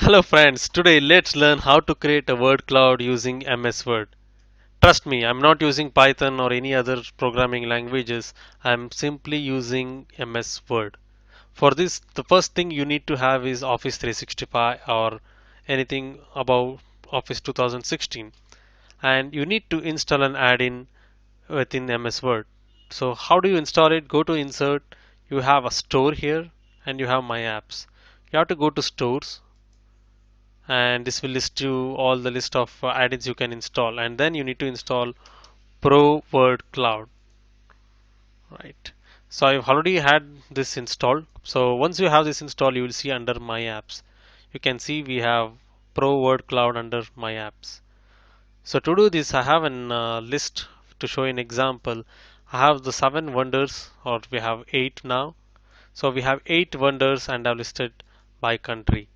Hello friends, today let's learn how to create a word cloud using MS Word. Trust me, I'm not using Python or any other programming languages. I'm simply using MS Word. For this, the first thing you need to have is Office 365 or anything above Office 2016, and you need to install an add-in within MS Word. So how do you install it? Go to Insert, you have a store here, and you have My Apps. You have to go to Stores, and this will list you all the list of add-ins you can install, and then you need to install Pro Word Cloud, right? So I've already had this installed. So once you have this installed, you will see under My Apps, you can see we have Pro Word Cloud under My Apps. So to do this, I have an list to show an example. I have the 7 wonders, or we have 8 now. So we have 8 wonders and I've listed by country.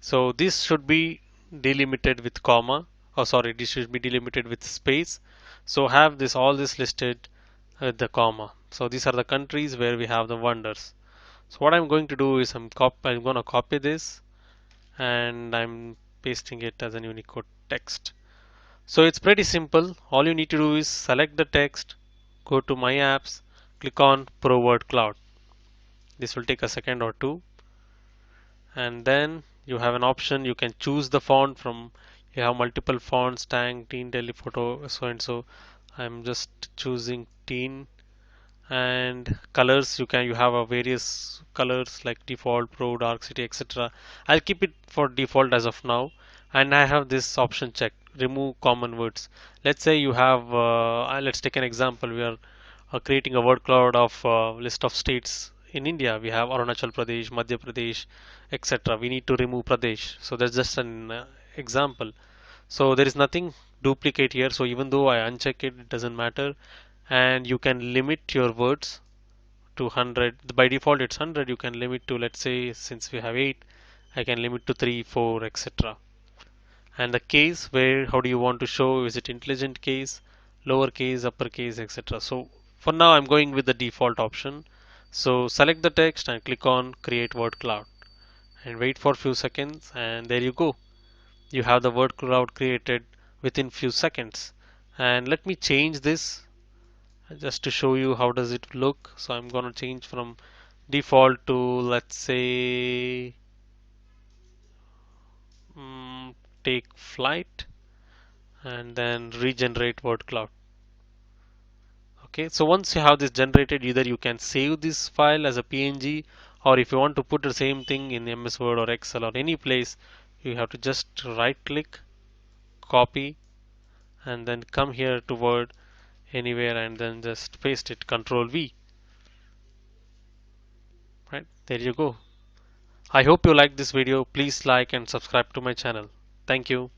So this should be delimited with comma. Oh, sorry, this should be delimited with space. So have this all this listed with the comma. So these are the countries where we have the wonders. So what I'm going to do is I'm going to copy this and I'm pasting it as an Unicode text. So it's pretty simple. All you need to do is select the text, go to My Apps, click on Pro Word Cloud. This will take a second or two, and then you have an option. You can choose the font from. You have multiple fonts: Tang, Teen, Telephoto, so and so. I'm just choosing Teen. And colors, you have a various colors like default, pro, dark city, etc. I'll keep it for default as of now, and I have this option checked: remove common words. Let's say you have let's take an example. We are creating a word cloud of list of states in India. We have Arunachal Pradesh, Madhya Pradesh, etc. We need to remove Pradesh, so that's just an example. So there is nothing duplicate here, so even though I uncheck it, it doesn't matter. And you can limit your words to 100. By default it's 100. You can limit to, let's say, since we have 8, I can limit to 3, 4, etc. And the case, where how do you want to show? Is it intelligent case, lowercase, uppercase, etc.? So for now I'm going with the default option. So select the text and click on create word cloud and wait for few seconds, and there you go. You have the word cloud created within few seconds. And let me change this just to show you how does it look. So I'm going to change from default to, let's say, mm, take flight, and then regenerate word cloud. Okay, so once you have this generated, either you can save this file as a PNG, or if you want to put the same thing in MS Word or Excel or any place, you have to just right click, copy, and then come here to Word anywhere and then just paste it, Control V. Right, there you go. I hope you like this video. Please like and subscribe to my channel. Thank you.